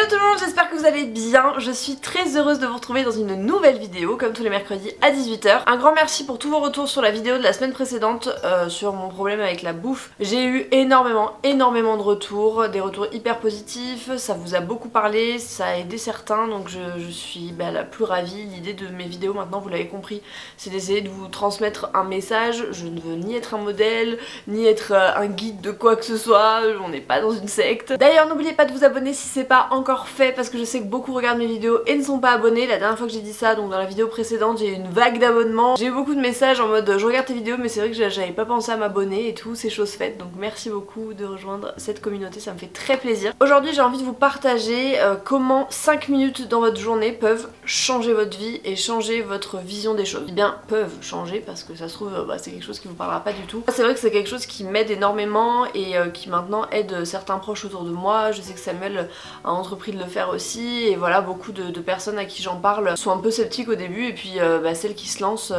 Hello tout le monde, j'espère que vous allez bien. Je suis très heureuse de vous retrouver dans une nouvelle vidéo, comme tous les mercredis à 18 h. Un grand merci pour tous vos retours sur la vidéo de la semaine précédente sur mon problème avec la bouffe. J'ai eu énormément de retours, des retours hyper positifs, ça vous a beaucoup parlé, ça a aidé certains, donc je suis la plus ravie. L'idée de mes vidéos maintenant, vous l'avez compris, c'est d'essayer de vous transmettre un message. Je ne veux ni être un modèle, ni être un guide de quoi que ce soit, on n'est pas dans une secte. D'ailleurs n'oubliez pas de vous abonner si c'est pas encore fait, parce que je sais que beaucoup regardent mes vidéos et ne sont pas abonnés. La dernière fois que j'ai dit ça, donc dans la vidéo précédente, j'ai eu une vague d'abonnements. J'ai eu beaucoup de messages en mode je regarde tes vidéos mais c'est vrai que j'avais pas pensé à m'abonner et tout, c'est chose faite. Donc merci beaucoup de rejoindre cette communauté, ça me fait très plaisir. Aujourd'hui j'ai envie de vous partager comment 5 minutes dans votre journée peuvent changer votre vie et changer votre vision des choses. Eh bien peuvent changer parce que ça se trouve c'est quelque chose qui vous parlera pas du tout. C'est vrai que c'est quelque chose qui m'aide énormément et qui maintenant aide certains proches autour de moi. Je sais que Samuel a entrepris de le faire aussi et voilà, beaucoup de personnes à qui j'en parle sont un peu sceptiques au début et puis celles qui se lancent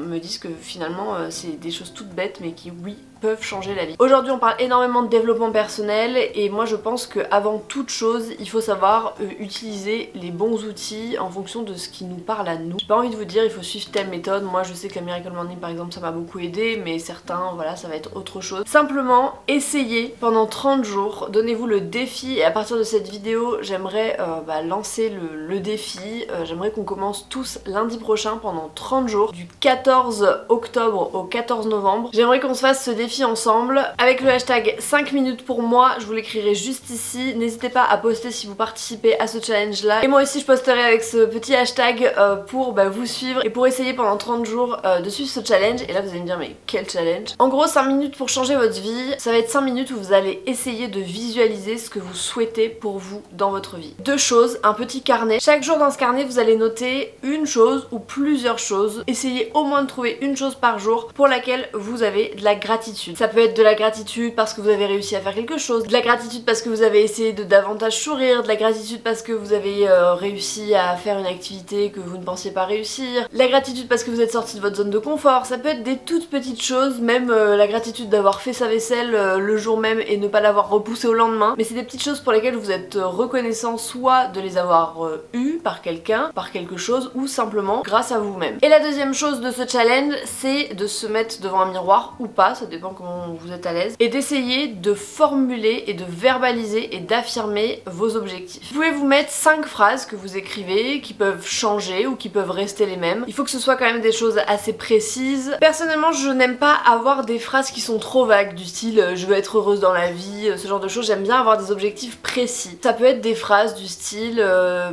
me disent que finalement c'est des choses toutes bêtes mais qui oui peuvent changer la vie. Aujourd'hui on parle énormément de développement personnel et moi je pense qu'avant toute chose il faut savoir utiliser les bons outils en fonction de ce qui nous parle à nous. J'ai pas envie de vous dire il faut suivre telle méthode, moi je sais que la Miracle Morning par exemple ça m'a beaucoup aidé, mais certains voilà ça va être autre chose. Simplement essayez pendant 30 jours, donnez-vous le défi et à partir de cette vidéo j'aimerais lancer le défi, j'aimerais qu'on commence tous lundi prochain pendant 30 jours du 14 octobre au 14 novembre. J'aimerais qu'on se fasse ce défi ensemble avec le hashtag 5 minutes pour moi, je vous l'écrirai juste ici. N'hésitez pas à poster si vous participez à ce challenge là et moi aussi je posterai avec ce petit hashtag pour vous suivre et pour essayer pendant 30 jours de suivre ce challenge. Et là vous allez me dire mais quel challenge? En gros 5 minutes pour changer votre vie, ça va être 5 minutes où vous allez essayer de visualiser ce que vous souhaitez pour vous dans votre vie. Deux choses, un petit carnet. Chaque jour dans ce carnet vous allez noter une chose ou plusieurs choses. Essayez au moins de trouver une chose par jour pour laquelle vous avez de la gratitude. Ça peut être de la gratitude parce que vous avez réussi à faire quelque chose, de la gratitude parce que vous avez essayé de davantage sourire, de la gratitude parce que vous avez réussi à faire une activité que vous ne pensiez pas réussir, de la gratitude parce que vous êtes sorti de votre zone de confort. Ça peut être des toutes petites choses, même la gratitude d'avoir fait sa vaisselle le jour même et ne pas l'avoir repoussée au lendemain, mais c'est des petites choses pour lesquelles vous êtes reconnaissant, soit de les avoir eues par quelqu'un, par quelque chose, ou simplement grâce à vous-même. Et la deuxième chose de ce challenge, c'est de se mettre devant un miroir ou pas, ça dépend comment vous êtes à l'aise, et d'essayer de formuler et de verbaliser et d'affirmer vos objectifs. Vous pouvez vous mettre 5 phrases que vous écrivez qui peuvent changer ou qui peuvent rester les mêmes. Il faut que ce soit quand même des choses assez précises. Personnellement je n'aime pas avoir des phrases qui sont trop vagues du style je veux être heureuse dans la vie, ce genre de choses. J'aime bien avoir des objectifs précis. Ça peut être des phrases du style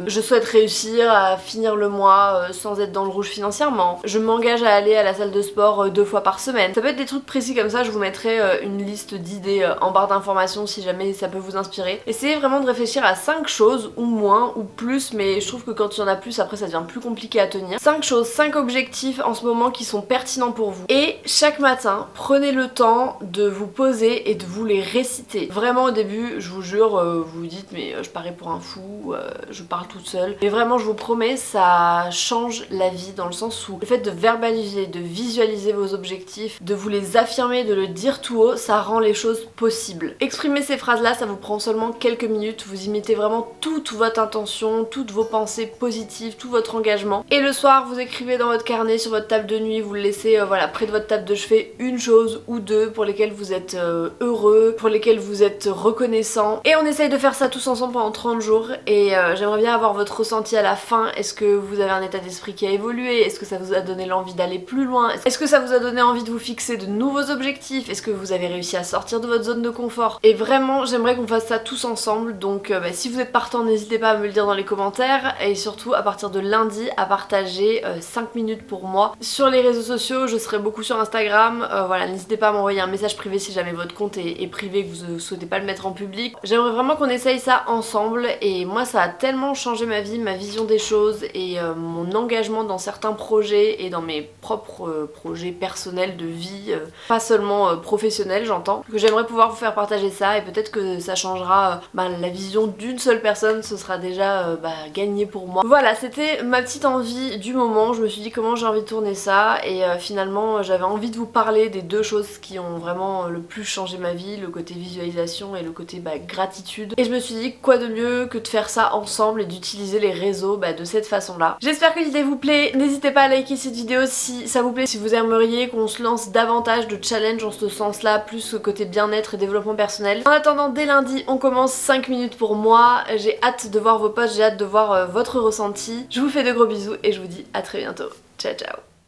je souhaite réussir à finir le mois sans être dans le rouge financièrement, je m'engage à aller à la salle de sport 2 fois par semaine. Ça peut être des trucs précis comme ça. Je vous mettrai une liste d'idées en barre d'informations si jamais ça peut vous inspirer. Essayez vraiment de réfléchir à 5 choses ou moins ou plus, mais je trouve que quand il y en a plus après ça devient plus compliqué à tenir. 5 choses, 5 objectifs en ce moment qui sont pertinents pour vous. Et chaque matin prenez le temps de vous poser et de vous les réciter. Vraiment au début je vous jure vous vous dites mais je parais pour un fou, je parle toute seule, mais vraiment je vous promets ça change la vie dans le sens où le fait de verbaliser, de visualiser vos objectifs, de vous les affirmer, de le dire tout haut, ça rend les choses possibles. Exprimer ces phrases là ça vous prend seulement quelques minutes, vous y mettez vraiment toute votre intention, toutes vos pensées positives, tout votre engagement et le soir vous écrivez dans votre carnet sur votre table de nuit, vous le laissez près de votre table de chevet, une chose ou deux pour lesquelles vous êtes heureux, pour lesquelles vous êtes reconnaissant, et on essaye de faire ça tous ensemble pendant 30 jours et j'aimerais bien avoir votre ressenti à la fin. Est-ce que vous avez un état d'esprit qui a évolué? Est-ce que ça vous a donné l'envie d'aller plus loin? Est-ce que ça vous a donné envie de vous fixer de nouveaux objectifs? Est-ce que vous avez réussi à sortir de votre zone de confort? Et vraiment j'aimerais qu'on fasse ça tous ensemble, donc si vous êtes partant n'hésitez pas à me le dire dans les commentaires et surtout à partir de lundi à partager 5 minutes pour moi sur les réseaux sociaux. Je serai beaucoup sur Instagram, voilà, n'hésitez pas à m'envoyer un message privé si jamais votre compte est privé, que vous ne souhaitez pas le mettre en public. J'aimerais vraiment qu'on essaye ça ensemble et moi ça a tellement changé ma vie, ma vision des choses et mon engagement dans certains projets et dans mes propres projets personnels de vie, pas seulement totalement professionnel, j'entends, que j'aimerais pouvoir vous faire partager ça et peut-être que ça changera la vision d'une seule personne, ce sera déjà gagné pour moi. Voilà, c'était ma petite envie du moment, je me suis dit comment j'ai envie de tourner ça et finalement j'avais envie de vous parler des deux choses qui ont vraiment le plus changé ma vie, le côté visualisation et le côté gratitude. Et je me suis dit quoi de mieux que de faire ça ensemble et d'utiliser les réseaux de cette façon là. J'espère que l'idée vous plaît, n'hésitez pas à liker cette vidéo si ça vous plaît, si vous aimeriez qu'on se lance davantage de challenges en ce sens là, plus côté bien-être et développement personnel. En attendant, dès lundi on commence 5 minutes pour moi, j'ai hâte de voir vos posts, j'ai hâte de voir votre ressenti. Je vous fais de gros bisous et je vous dis à très bientôt. Ciao ciao.